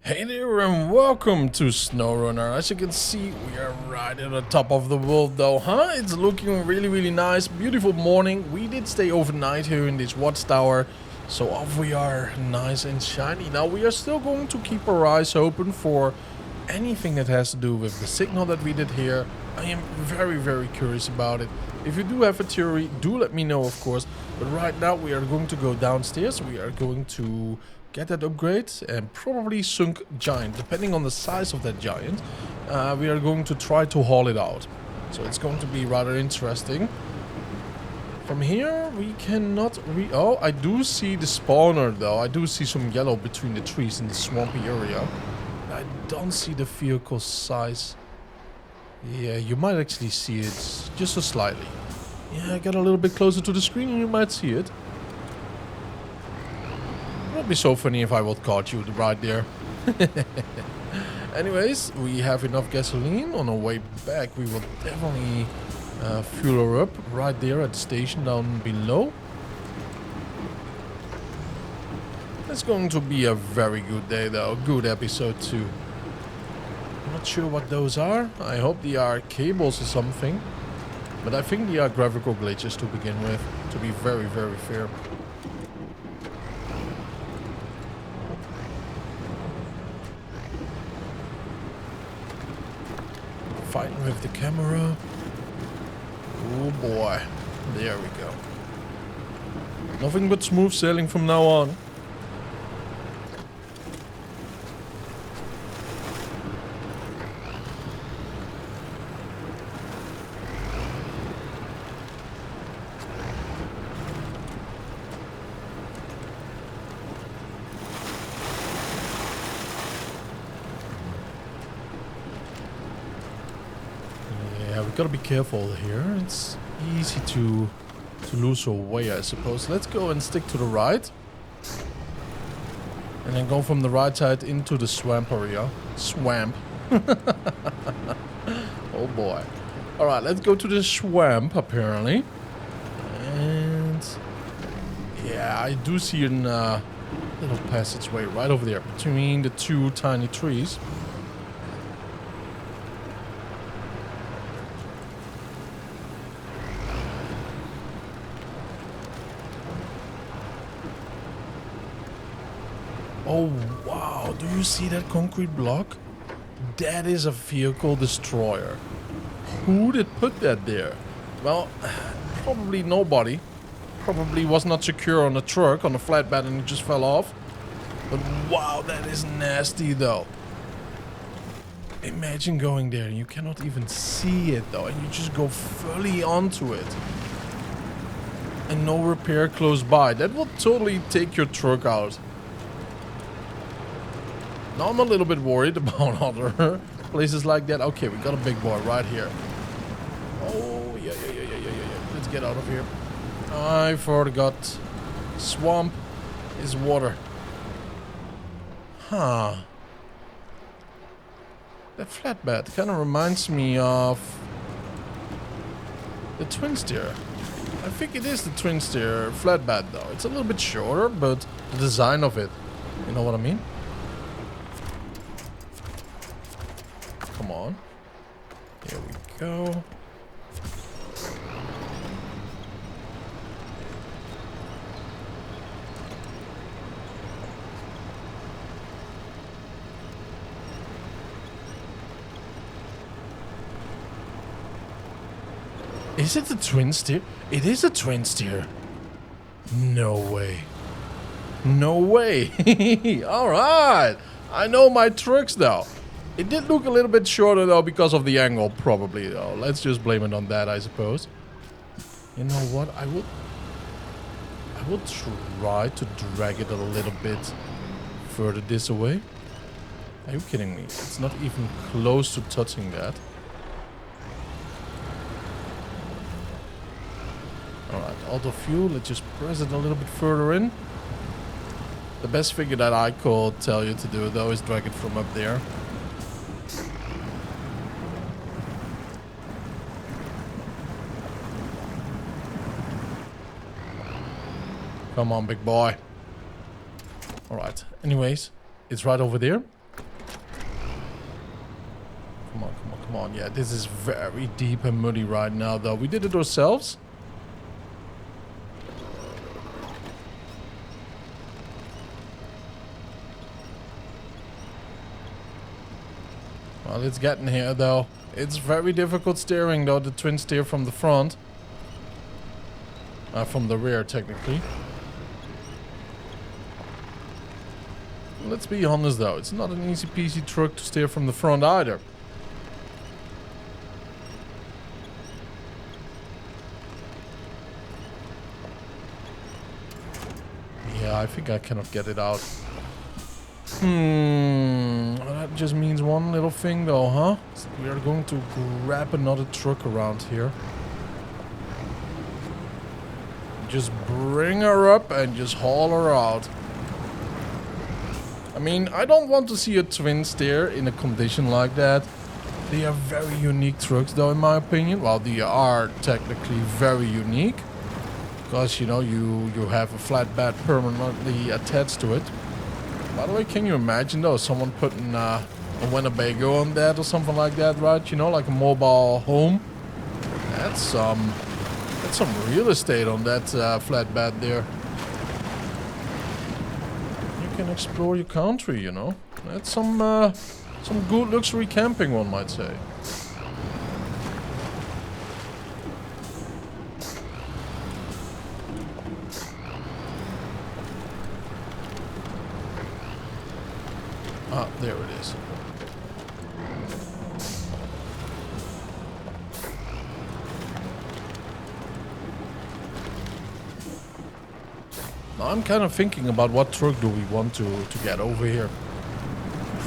Hey there and welcome to SnowRunner. As you can see, we are right at the top of the world though, huh? It's looking really nice. Beautiful morning. We did stay overnight here in this watchtower. So off we are, nice and shiny. Now we are still going to keep our eyes open for anything that has to do with the signal that we did here. I am very curious about it. If you do have a theory, do let me know, of course. But right now we are going to go downstairs. We are going to get that upgrade and probably sunk giant, depending on the size of that giant. We are going to try to haul it out. So it's going to be rather interesting. From here we cannot oh, I do see the spawner though. I do see some yellow between the trees in the swampy area. I don't see the vehicle size. Yeah, you might actually see it just so slightly. Yeah, get a little bit closer to the screen and you might see it. It would be so funny if I would caught you right there. Anyways, we have enough gasoline. On our way back we will definitely fuel her up right there at the station down below. It's going to be a very good day though, good episode too. I'm not sure what those are. I hope they are cables or something. But I think they are graphical glitches to begin with, to be very fair. Fighting with the camera. Oh boy. There we go. Nothing but smooth sailing from now on. Gotta be careful here. It's easy to lose our way, I suppose. Let's go and stick to the right. And then go from the right side into the swamp area. Swamp. Oh boy. Alright, let's go to the swamp, apparently. And yeah, I do see a little passageway right over there between the two tiny trees. Oh wow, do you see that concrete block? That is a vehicle destroyer. Who did put that there? Well, probably nobody. Probably was not secure on the truck, on the flatbed, and it just fell off. But wow, that is nasty though. Imagine going there and you cannot even see it though, and you just go fully onto it. And no repair close by. That will totally take your truck out. Now I'm a little bit worried about other places like that. Okay, we got a big boy right here. Oh, yeah. Let's get out of here. I forgot. Swamp is water. Huh. That flatbed kind of reminds me of the twin steer. I think it is the twin steer flatbed though. It's a little bit shorter, but the design of it, you know what I mean? Come on. Here we go. Is it the twin steer? It is a twin steer. No way. No way. Alright. I know my tricks now. It did look a little bit shorter though because of the angle, probably though. Let's just blame it on that, I suppose. You know what? I will try to drag it a little bit further this way. Are you kidding me? It's not even close to touching that. Alright, auto fuel. Let's just press it a little bit further in. The best figure that I could tell you to do though is drag it from up there. Come on, big boy. Alright, anyways, it's right over there. Come on, yeah, this is very deep and muddy right now, though. We did it ourselves. Well, it's getting here, though. It's very difficult steering, though, the twin steer from the front. From the rear, technically. Let's be honest, though. It's not an easy peasy truck to steer from the front either. Yeah, I think I cannot get it out. That just means one little thing though, huh? So we are going to grab another truck around here. Just bring her up and just haul her out. I mean, I don't want to see a twin steer in a condition like that. They are very unique trucks though, in my opinion. Well, they are technically very unique. Because, you know, you have a flatbed permanently attached to it. By the way, can you imagine though, someone putting a Winnebago on that or something like that, right? You know, like a mobile home. That's some real estate on that flatbed there. You can explore your country, you know. That's some good luxury camping, one might say. Ah, there it is. Now I'm kind of thinking about what truck do we want to get over here.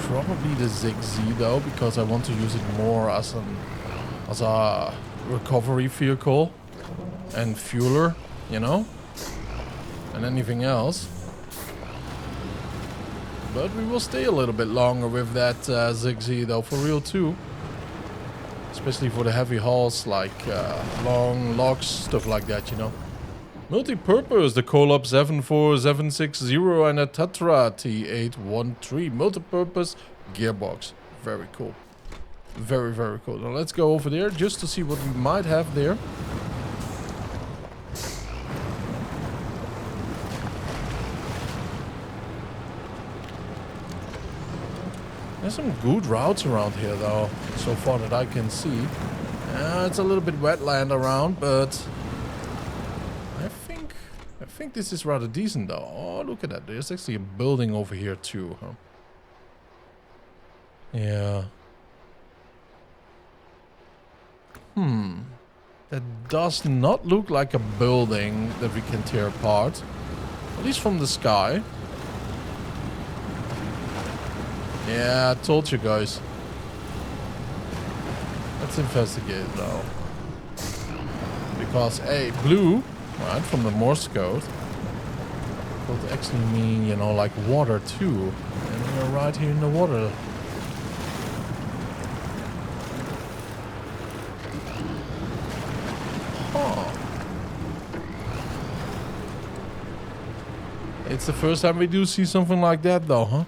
Probably the ZigZ though, because I want to use it more as a recovery vehicle and fueler, you know, and anything else. But we will stay a little bit longer with that ZigZ though, for real too. Especially for the heavy hauls like long logs, stuff like that, you know. Multi-purpose, the Colab 74760 and a Tatra T813. Multi-purpose gearbox. Very cool. Very, very cool. Now let's go over there just to see what we might have there. There's some good routes around here though, so far that I can see. It's a little bit wetland around, but I think this is rather decent though. Oh, look at that. There's actually a building over here too, huh? Yeah. That does not look like a building that we can tear apart. At least from the sky. Yeah, I told you guys. Let's investigate though. Because blue, right, from the Morse code, could actually mean, you know, like water too. And we're right here in the water. Huh. It's the first time we do see something like that though, huh?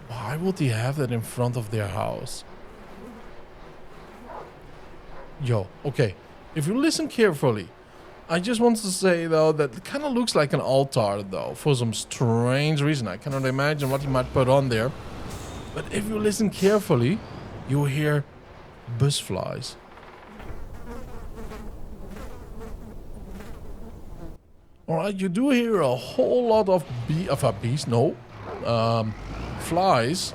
Why would they have that in front of their house? Yo, okay. If you listen carefully, I just want to say though that it kind of looks like an altar though, for some strange reason. I cannot imagine what you might put on there. But if you listen carefully, you'll hear bus flies. Alright, you do hear a whole lot of flies.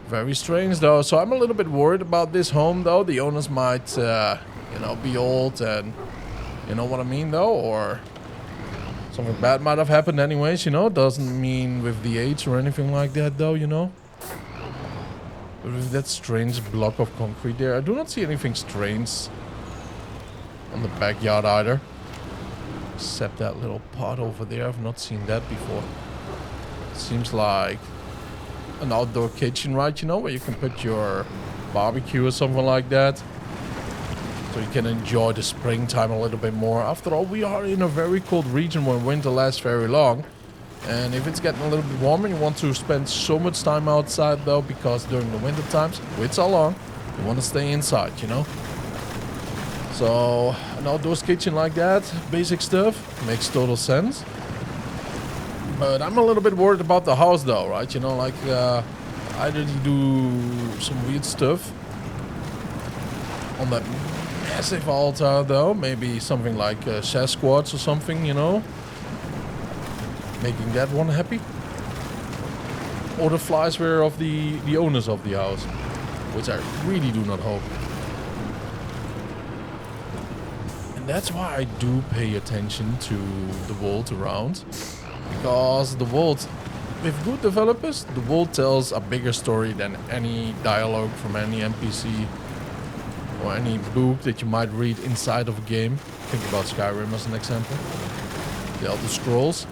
Very strange though. So I'm a little bit worried about this home though. The owners might, you know, be old and, you know what I mean though, or something bad might have happened anyways, you know. Doesn't mean with the age or anything like that though, you know. But with that strange block of concrete there, I do not see anything strange on the backyard either. Except that little pot over there. I've not seen that before. Seems like an outdoor kitchen, right? You know, where you can put your barbecue or something like that. So you can enjoy the springtime a little bit more. After all, we are in a very cold region where winter lasts very long. And if it's getting a little bit warmer, you want to spend so much time outside though, because during the winter times, which are long, You want to stay inside, you know? So an outdoors kitchen like that, basic stuff, makes total sense. But I'm a little bit worried about the house though, right? You know, like either you do some weird stuff on that massive altar though, maybe something like Sasquatch or something, you know, making that one happy. Or the flies were of the owners of the house, which I really do not hope. And that's why I do pay attention to the world around. Because the world, with good developers, the world tells a bigger story than any dialogue from any NPC or any book that you might read inside of a game. Think about Skyrim as an example. The Elder Scrolls.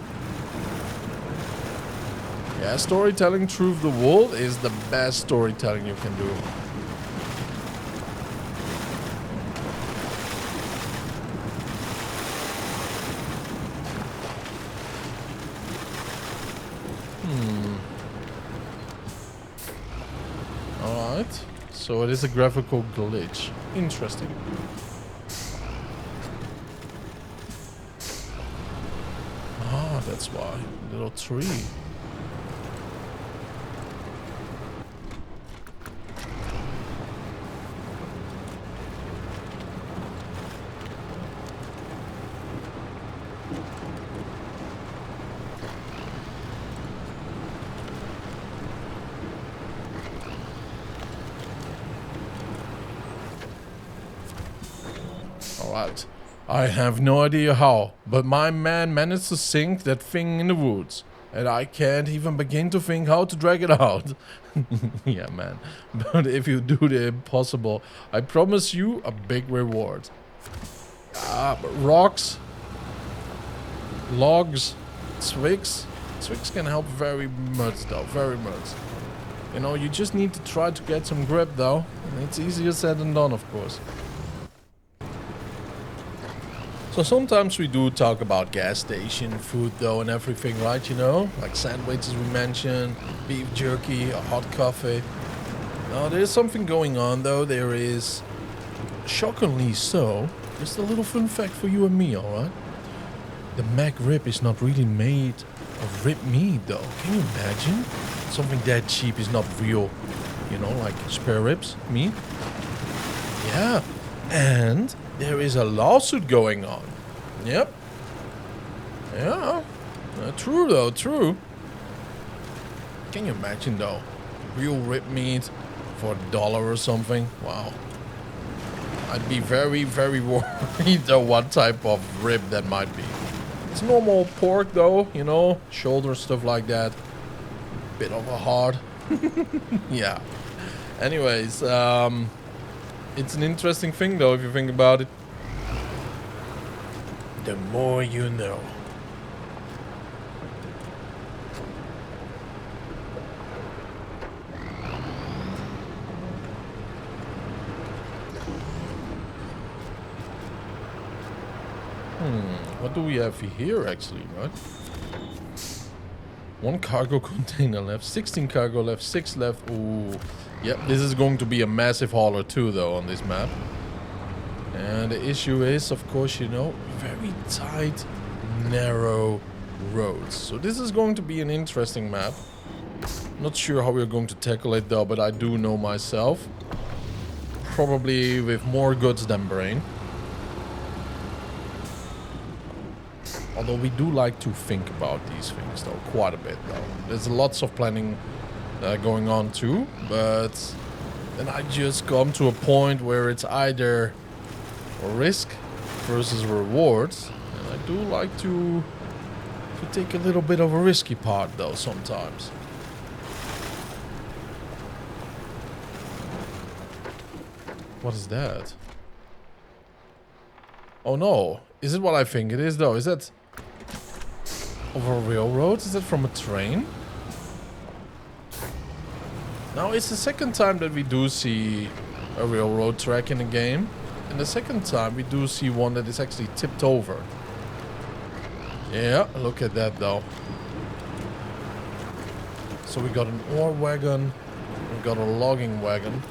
Yeah, storytelling through the world is the best storytelling you can do. Alright, so it is a graphical glitch. Interesting. Ah, that's why. Little tree. Alright. I have no idea how, but my man managed to sink that thing in the woods. And I can't even begin to think how to drag it out. Yeah, man. But if you do the impossible, I promise you a big reward. Rocks, logs, twigs. Twigs can help very much though, very much. You know, you just need to try to get some grip though. And it's easier said than done, of course. So sometimes we do talk about gas station food though and everything, right? You know, like sandwiches we mentioned, beef jerky, a hot coffee. Now there's something going on though. There is, shockingly so, just a little fun fact for you and me, alright? The Mac rib is not really made of rib meat though. Can you imagine? Something that cheap is not real, you know, like spare ribs meat. Yeah, and there is a lawsuit going on. Yep. Yeah. True though, true. Can you imagine though? Real rib meat for $1 or something? Wow. I'd be very, very worried though what type of rib that might be. It's normal pork though, you know, shoulder, stuff like that. Bit of a hard. Yeah. Anyways, it's an interesting thing though if you think about it. The more you know. What do we have here actually, right? 1 cargo container left, 16 cargo left, 6 left. Ooh. Yep, this is going to be a massive hauler too though on this map. And the issue is, of course, you know, very tight, narrow roads. So this is going to be an interesting map. Not sure how we're going to tackle it though, but I do know myself. Probably with more guts than brain. Although we do like to think about these things though, quite a bit though. There's lots of planning going on too, but then I just come to a point where it's either risk versus rewards, and I do like to take a little bit of a risky part though sometimes. What is that? Oh no, is it what I think it is though? Is that of a railroad? Is that from a train? Now it's the second time that we do see a railroad track in the game. And the second time we do see one that is actually tipped over. Yeah, look at that though. So we got an ore wagon, we got a logging wagon,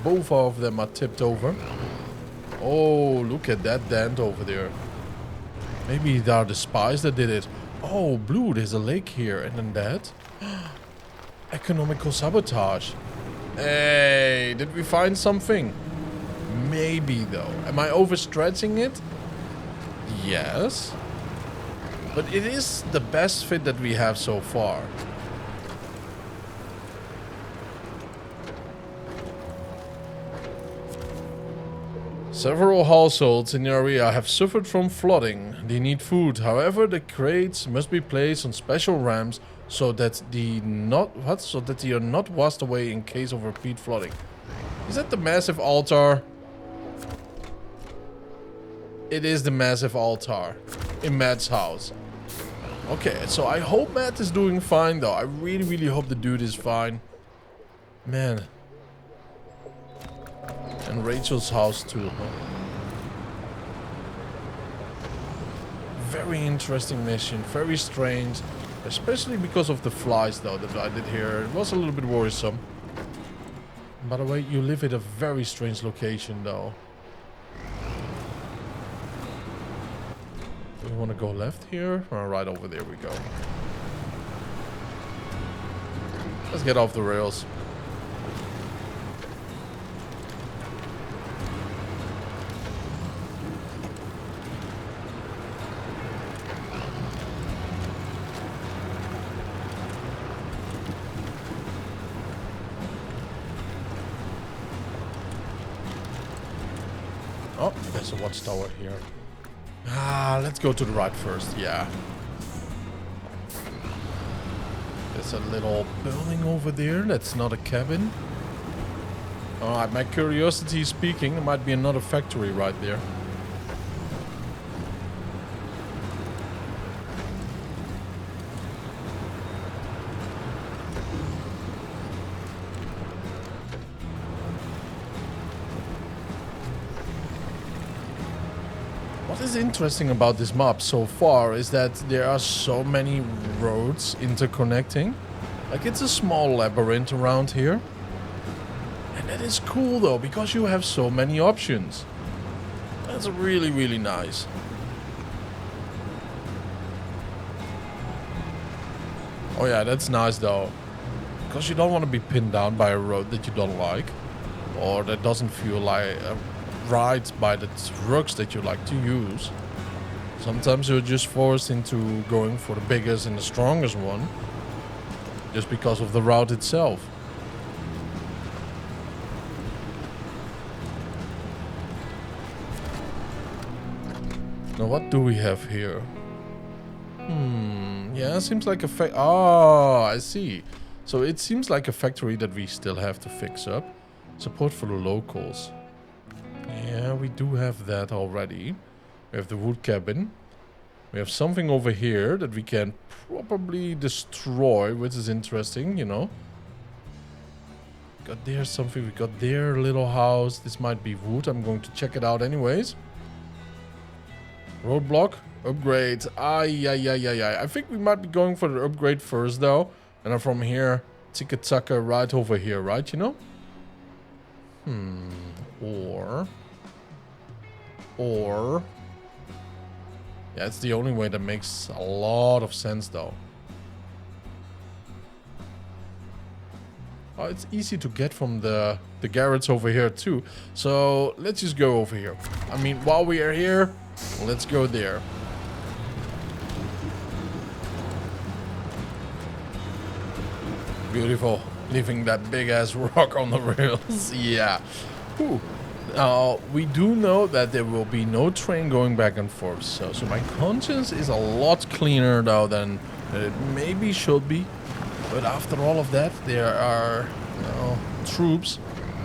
both of them are tipped over. Oh, look at that dent over there. Maybe they are the spies that did it. Oh, blue, there's a lake here. And then that. Economical sabotage. Hey, did we find something? Maybe, though. Am I overstretching it? Yes. But it is the best fit that we have so far. Several households in the area have suffered from flooding. They need food. However, the crates must be placed on special ramps so that they are not washed away in case of repeat flooding. Is that the massive altar? It is the massive altar in Matt's house. Okay, so I hope Matt is doing fine though. I really, really hope the dude is fine. Man. And Rachel's house too, huh? Very interesting mission, very strange. Especially because of the flies though that I did here. It was a little bit worrisome. By the way, you live at a very strange location though. Do we want to go left here? Or right over there we go. Let's get off the rails. Oh, there's a watchtower here. Ah, let's go to the right first, yeah. There's a little building over there. That's not a cabin. Alright, my curiosity is speaking. There might be another factory right there. What is interesting about this map so far is that there are so many roads interconnecting. Like, it's a small labyrinth around here. And that is cool though, because you have so many options. That's really, really nice. Oh yeah, that's nice though. Because you don't want to be pinned down by a road that you don't like. Or that doesn't feel like right by the trucks that you like to use. Sometimes you're just forced into going for the biggest and the strongest one. Just because of the route itself. Now what do we have here? Yeah, it seems like a oh, I see. So it seems like a factory that we still have to fix up. Support for the locals. Yeah, we do have that already. We have the wood cabin. We have something over here that we can probably destroy, which is interesting, you know. Got there something. We got their little house. This might be wood. I'm going to check it out anyways. Roadblock. Upgrade. I think we might be going for the upgrade first, though. And then from here, Tikataka right over here, right? You know? Or... yeah, it's the only way that makes a lot of sense, though. Oh, it's easy to get from the garage over here, too. So, let's just go over here. I mean, while we are here, let's go there. Beautiful. Leaving that big-ass rock on the rails. Yeah. Whew. Now, we do know that there will be no train going back and forth. So my conscience is a lot cleaner, though, than it maybe should be. But after all of that, there are, you know, troops,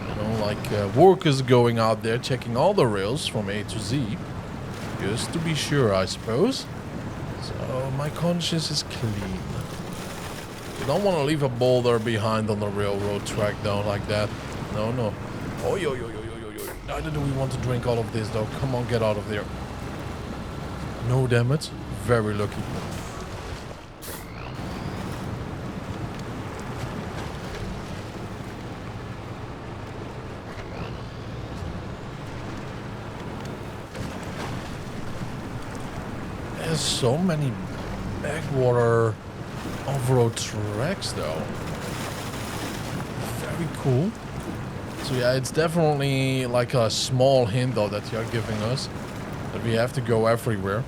you know, like workers going out there checking all the rails from A to Z. Just to be sure, I suppose. So my conscience is clean. You don't want to leave a boulder behind on the railroad track, though, like that. No, no. Oh, yo. Neither do we want to drink all of this, though. Come on, get out of there. No damage. Very lucky. there's so many backwater off-road tracks though. Very cool. So yeah, it's definitely like a small hint though that you're giving us. That we have to go everywhere.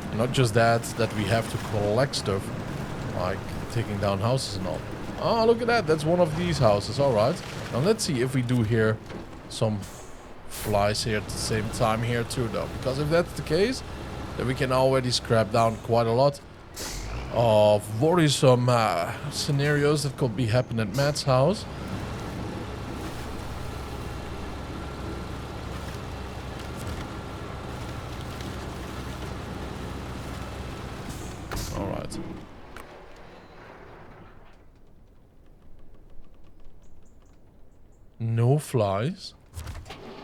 And not just that we have to collect stuff. Like taking down houses and all. Oh, look at that. That's one of these houses. Alright. Now let's see if we do hear some flies here at the same time here too though. Because if that's the case, then we can already scrap down quite a lot of worrisome scenarios that could be happening at Matt's house. Alright. No flies.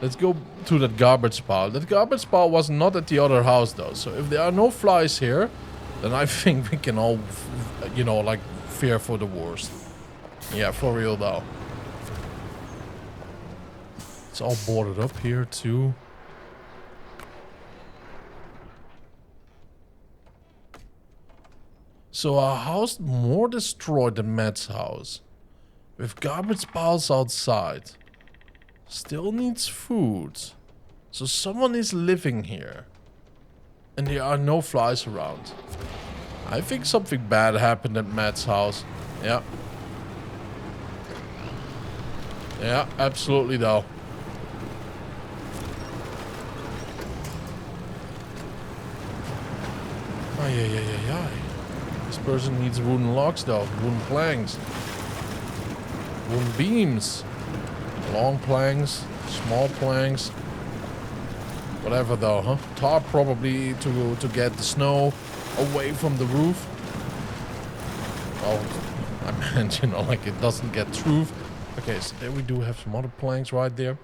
Let's go to that garbage pile. That garbage pile was not at the other house though. So if there are no flies here, then I think we can all, you know, like fear for the worst. Yeah, for real though. It's all boarded up here too. So our house more destroyed than Matt's house. With garbage piles outside. Still needs food. So someone is living here. And there are no flies around. I think something bad happened at Matt's house. Yeah. Yeah, absolutely though. Ay. This person needs wooden logs though. Wooden planks. Wooden beams. Long planks. Small planks. Whatever though, huh? Tarp probably to get the snow away from the roof. Oh, I meant, you know, like it doesn't get through. Okay, so there we do have some other planks right there.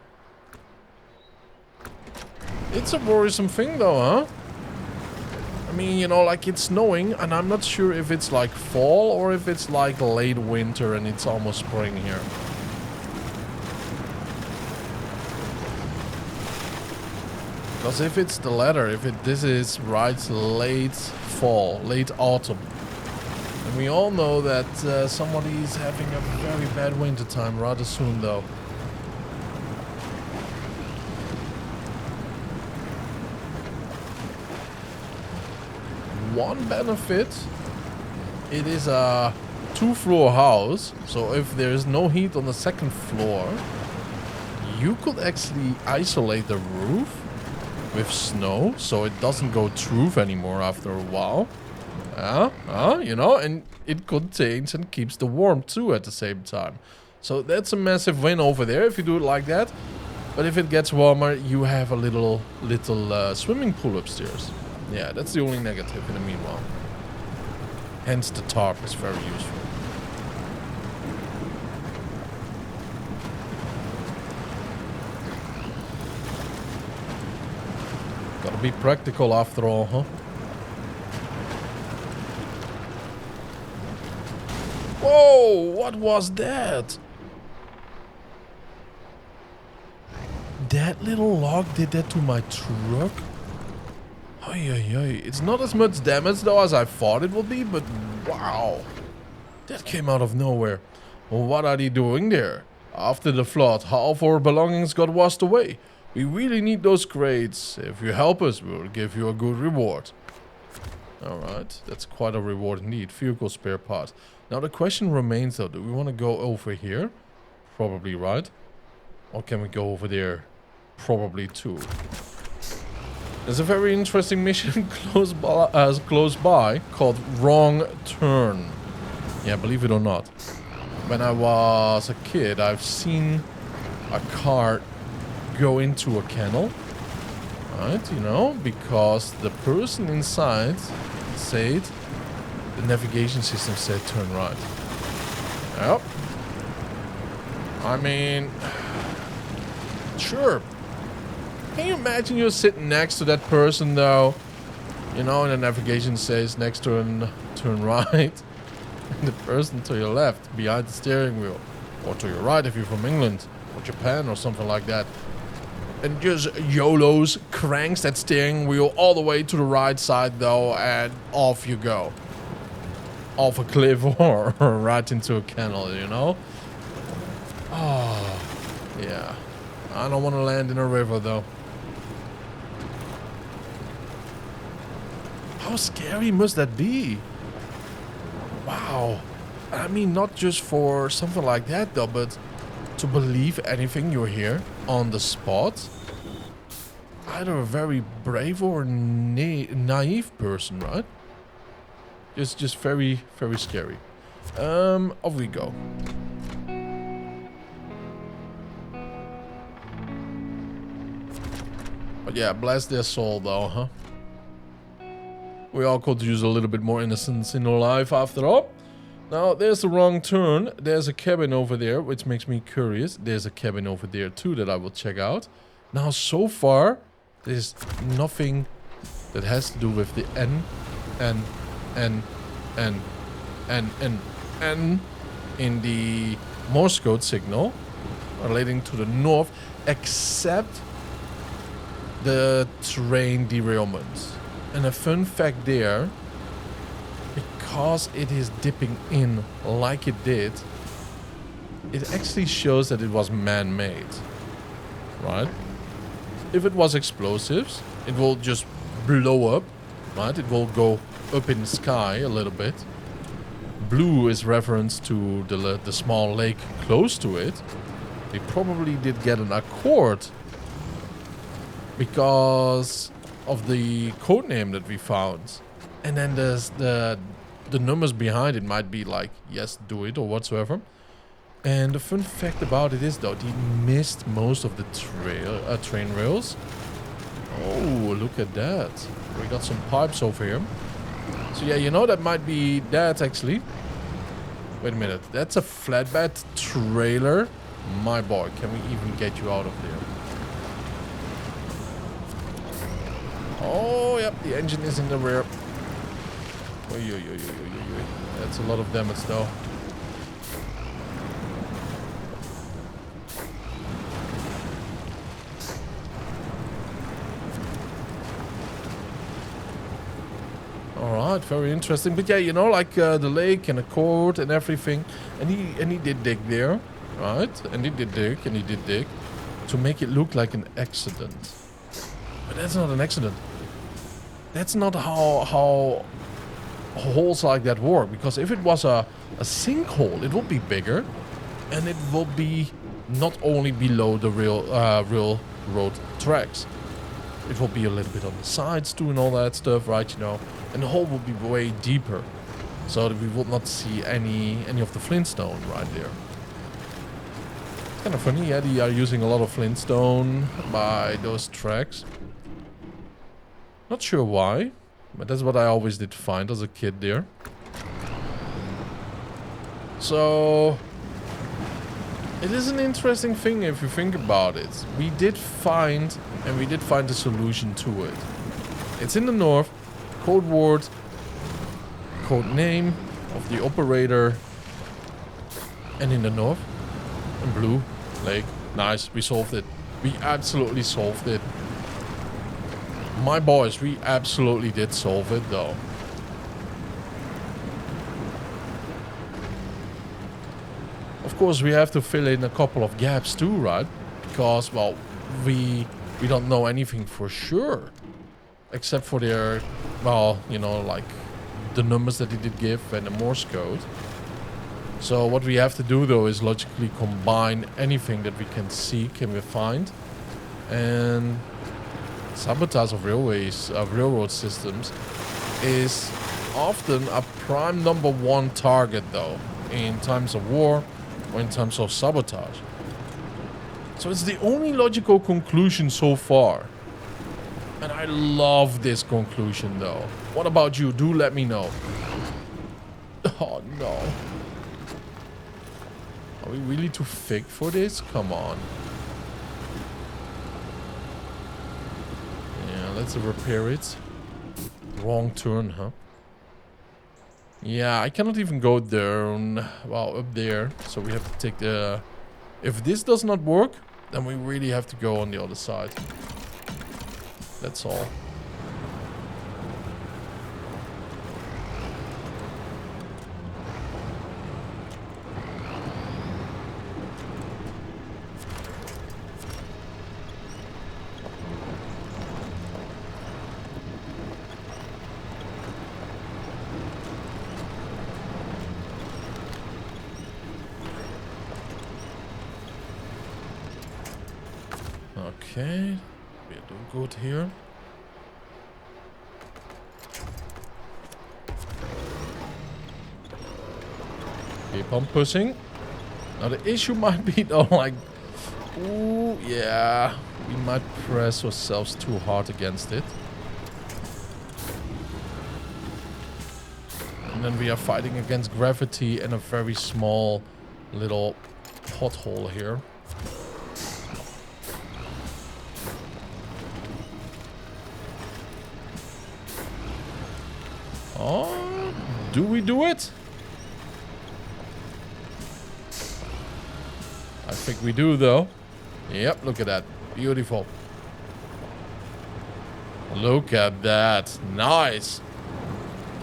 It's a worrisome thing though, huh? I mean, you know, like it's snowing and I'm not sure if it's like fall or if it's like late winter and it's almost spring here. Because if it's the latter, this is right late fall, late autumn. And we all know that somebody is having a very bad winter time rather soon though. One benefit, it is a 2-floor house, so if there is no heat on the second floor, you could actually isolate the roof with snow, so it doesn't go through anymore after a while. You know, and it contains and keeps the warmth too at the same time. So that's a massive win over there if you do it like that. But if it gets warmer, you have a little swimming pool upstairs. Yeah, that's the only negative in the meanwhile. Hence the tarp is very useful. Gotta be practical after all, huh? Whoa, what was that? That little log did that to my truck? Ay. It's not as much damage though as I thought it would be, but wow. That came out of nowhere. Well, what are they doing there? After the flood, half our belongings got washed away. We really need those crates. If you help us, we'll give you a good reward. Alright, that's quite a reward indeed. Vehicle spare parts. Now the question remains though, do we want to go over here? Probably, right? Or can we go over there? Probably too. There's a very interesting mission close by called Wrong Turn. Yeah, believe it or not. When I was a kid, I've seen a car go into a kennel. Right, you know, because the person inside said, the navigation system said turn right. Yep. I mean, sure. Can you imagine you're sitting next to that person though? You know, and the navigation says next turn right. And the person to your left, behind the steering wheel. Or to your right if you're from England. Or Japan or something like that. And just YOLOs, cranks that steering wheel all the way to the right side though, and off you go. Off a cliff or right into a canal, you know? Oh, yeah. I don't want to land in a river though. How scary must that be? Wow. I mean, not just for something like that though, but to believe anything you hear on the spot. Either a very brave or naive person, right? Just very, very scary. Off we go. But yeah, bless their soul though, huh? We all could use a little bit more innocence in our life after all. Now, there's the wrong turn. There's a cabin over there, which makes me curious. There's a cabin over there too that I will check out. Now, so far, there's nothing that has to do with the N in the Morse code signal relating to the north, except the train derailment. And a fun fact there, because it is dipping in like it did, it actually shows that it was man-made, right? If it was explosives, it will just blow up, right? It will go up in the sky a little bit. Blue is reference to the small lake close to it. They probably did get an accord because of the code name that we found. And then there's the numbers behind it might be like, yes, do it or whatsoever. And the fun fact about it is though, they missed most of the train rails. Oh, look at that. We got some pipes over here. So yeah, you know, that might be that actually. Wait a minute, that's a flatbed trailer. My boy, can we even get you out of there? Oh, yep, the engine is in the rear. That's a lot of damage though. Alright, very interesting. But yeah, you know, like the lake and the court and everything. And he did dig there, right? And he did dig to make it look like an accident. But that's not an accident. That's not how holes like that work. Because if it was a sinkhole, it would be bigger. And it will be not only below the railroad tracks. It will be a little bit on the sides too and all that stuff, right? You know, and the hole will be way deeper, so that we will not see any of the flintstone right there. It's kind of funny, yeah. They are using a lot of flintstone by those tracks. Not sure why, but that's what I always did find as a kid there. So it is an interesting thing if you think about it. We did find a solution to it. It's in the north, code word, code name of the operator, and in the north, and blue, lake. Nice, we solved it. We absolutely solved it. My boys, we absolutely did solve it though. Of course, we have to fill in a couple of gaps too, right? Because, well, we don't know anything for sure. Except for their, well, you know, like the numbers that they did give and the Morse code. So what we have to do though is logically combine anything that we can see, can we find. And sabotage of railways, of railroad systems is often a prime #1 target though, in times of war or in times of sabotage. So it's the only logical conclusion so far. And I love this conclusion though. What about you? Do let me know. Oh no. Are we really too thick for this? Come on. Yeah, let's repair it. Wrong turn, huh? Yeah, I cannot even go down. Well, up there. So we have to take the... If this does not work, then we really have to go on the other side. That's all. Okay, we're doing good here. Keep on pushing. Now the issue might be though, like, ooh, yeah, we might press ourselves too hard against it. And then we are fighting against gravity and a very small little pothole here. Oh, do we do it? I think we do though. Yep, look at that. Beautiful. Look at that. Nice.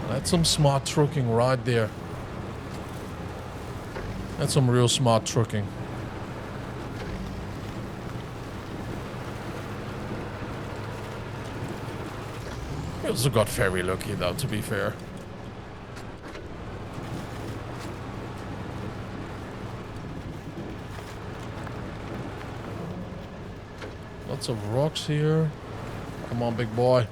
That's some smart trucking right there. That's some real smart trucking. We also got very lucky though, to be fair. Lots of rocks here. Come on, big boy.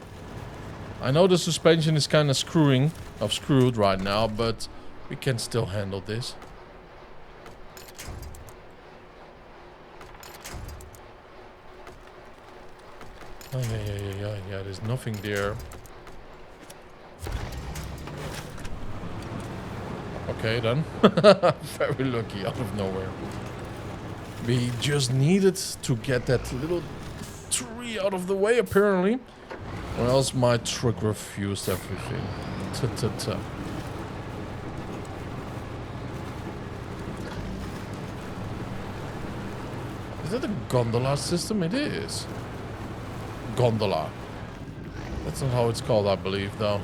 I know the suspension is kind of screwed right now, but we can still handle this. Oh, yeah, there's nothing there. Okay, then. Very lucky out of nowhere. We just needed to get that little tree out of the way, apparently. Or else my truck refused everything. Ta-ta-ta. Is that a gondola system? It is. Gondola. That's not how it's called, I believe, though.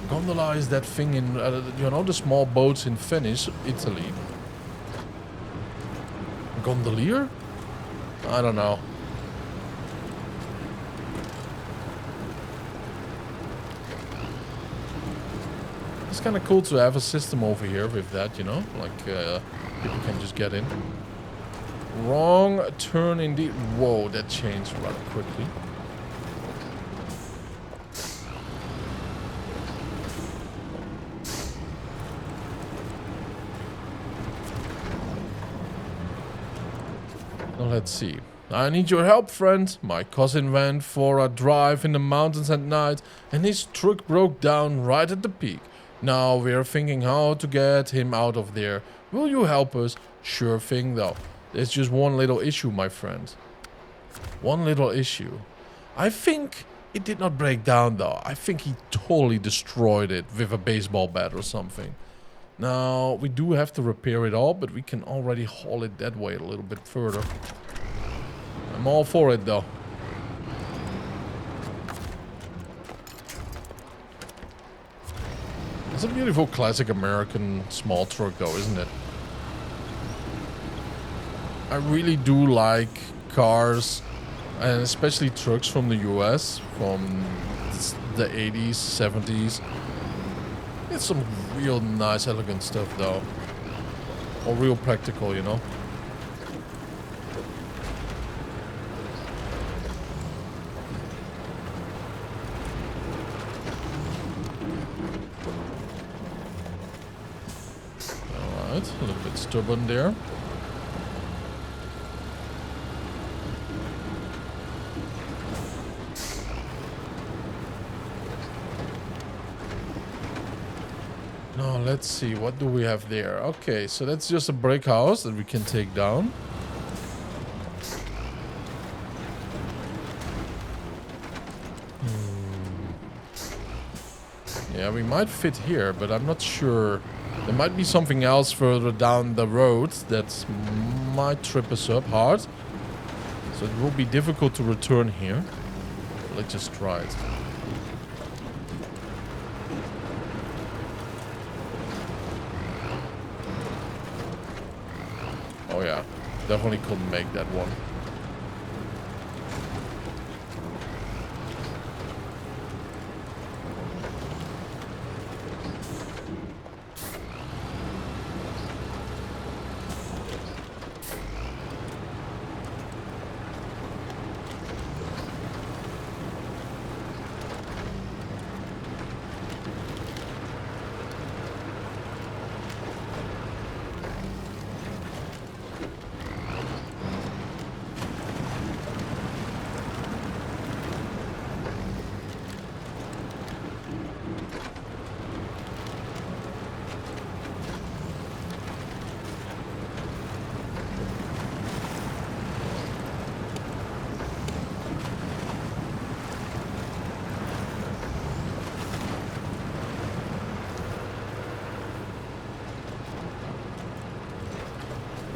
Gondola is that thing in, you know, the small boats in Venice, Italy. Gondolier? I don't know. It's kind of cool to have a system over here with that, you know? Like, people can just get in. Wrong turn indeed. Whoa, that changed rather quickly. Now let's see. I need your help, friend. My cousin went for a drive in the mountains at night and his truck broke down right at the peak. Now we're thinking how to get him out of there. Will you help us? Sure thing though. There's just one little issue, my friend. One little issue. I think it did not break down though. I think he totally destroyed it with a baseball bat or something. Now, we do have to repair it all, but we can already haul it that way a little bit further. I'm all for it though. It's a beautiful classic American small truck though, isn't it? I really do like cars, and especially trucks from the US, from the 80s, 70s. It's some real nice, elegant stuff though. Or real practical, you know. Alright, a little bit stubborn there. Now let's see, what do we have there? Okay, so that's just a brick house that we can take down. Yeah, we might fit here, but I'm not sure There might be something else further down the road that might trip us up hard. So it will be difficult to return here. Let's just try it. Oh yeah, definitely couldn't make that one.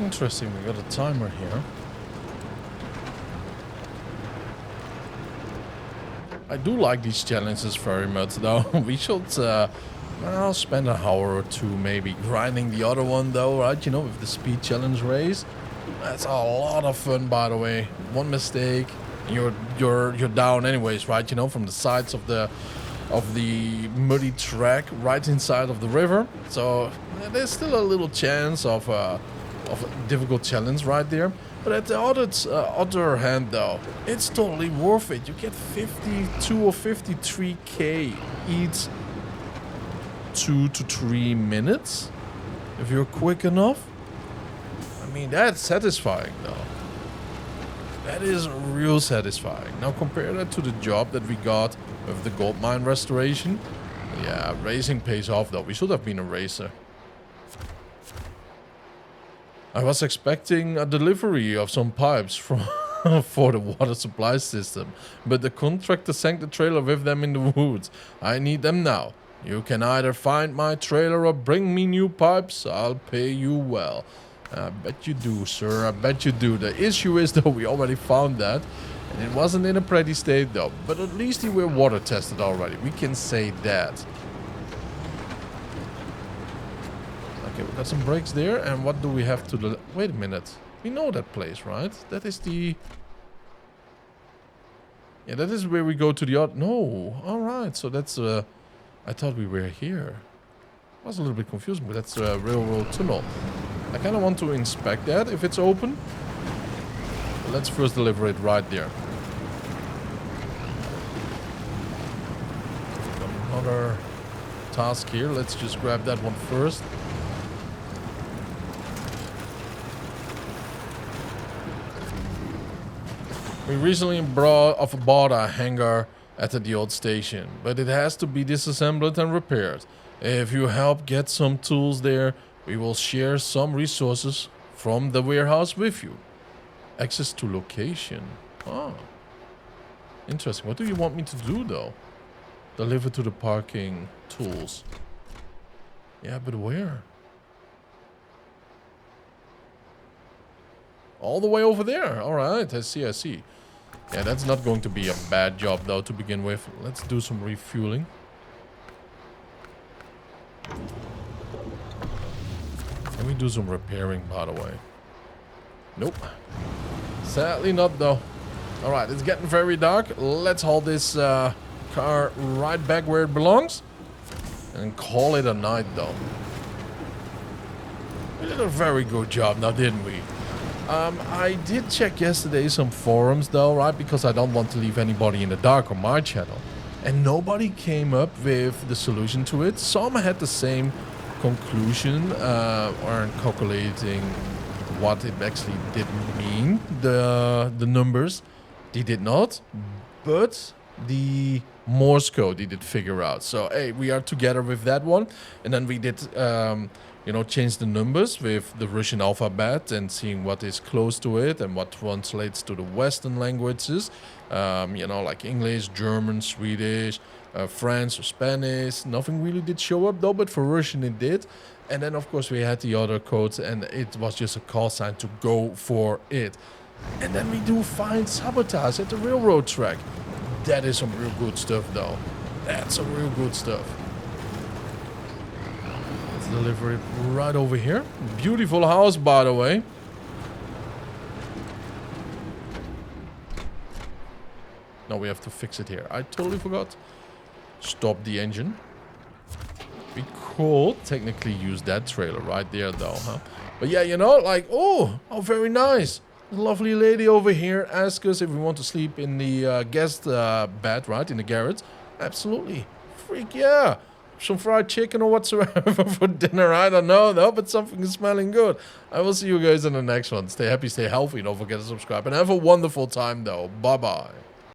Interesting, we got a timer here. I do like these challenges very much though. We should well, spend an hour or two maybe grinding the other one though, right? You know, with the speed challenge race. That's a lot of fun, by the way. One mistake, and you're down anyways, right? You know, from the sides of the muddy track right inside of the river. So there's still a little chance of a difficult challenge right there. But at the other hand though, it's totally worth it. You get 52 or 53k each 2 to 3 minutes if you're quick enough. I mean, that's satisfying though. That is real satisfying. Now compare that to the job that we got with the gold mine restoration. Yeah, racing pays off though. We should have been a racer. I was expecting a delivery of some pipes from for the water supply system, but the contractor sank the trailer with them in the woods. I need them now. You can either find my trailer or bring me new pipes. I'll pay you well. I bet you do, sir. I bet you do. The issue is, though, we already found that. And it wasn't in a pretty state, though. But at least you were water tested already. We can say that. Okay, we got some brakes there. And what do we have to the... Wait a minute. We know that place, right? That is the... Yeah, that is where we go to the... No. Alright, so that's... I thought we were here. I was a little bit confused, but that's a railroad tunnel. I kind of want to inspect that if it's open. But let's first deliver it right there. Another task here. Let's just grab that one first. We recently bought a hangar at the old station, but it has to be disassembled and repaired. If you help get some tools there, we will share some resources from the warehouse with you. Access to location. Ah. Interesting. What do you want me to do, though? Deliver to the parking tools. Yeah, but where? All the way over there. All right, I see, I see. Yeah, that's not going to be a bad job, though, to begin with. Let's do some refueling. Can we do some repairing, by the way? Nope. Sadly not, though. Alright, it's getting very dark. Let's haul this car right back where it belongs. And call it a night, though. We did a very good job now, didn't we? I did check yesterday some forums, though, right? Because I don't want to leave anybody in the dark on my channel. And nobody came up with the solution to it. Some had the same conclusion, or calculating what it actually did mean, the numbers. They did not, but the Morse code they did figure out. So, hey, we are together with that one. And then we did, you know, change the numbers with the Russian alphabet and seeing what is close to it and what translates to the Western languages. You know, like English, German, Swedish, French or Spanish. Nothing really did show up though, but for Russian it did. And then of course we had the other codes, and it was just a call sign to go for it. And then we do find sabotage at the railroad track. That is some real good stuff though. That's some real good stuff. Let's deliver it right over here. Beautiful house, by the way. No, we have to fix it here. I totally forgot. Stop the engine. We could technically use that trailer right there though, huh? But yeah, you know, like, oh, very nice. The lovely lady over here asked us if we want to sleep in the guest bed, right? In the garage. Absolutely. Freak yeah. Some fried chicken or whatsoever for dinner. I don't know though, but something is smelling good. I will see you guys in the next one. Stay happy, stay healthy. Don't forget to subscribe and have a wonderful time though. Bye-bye.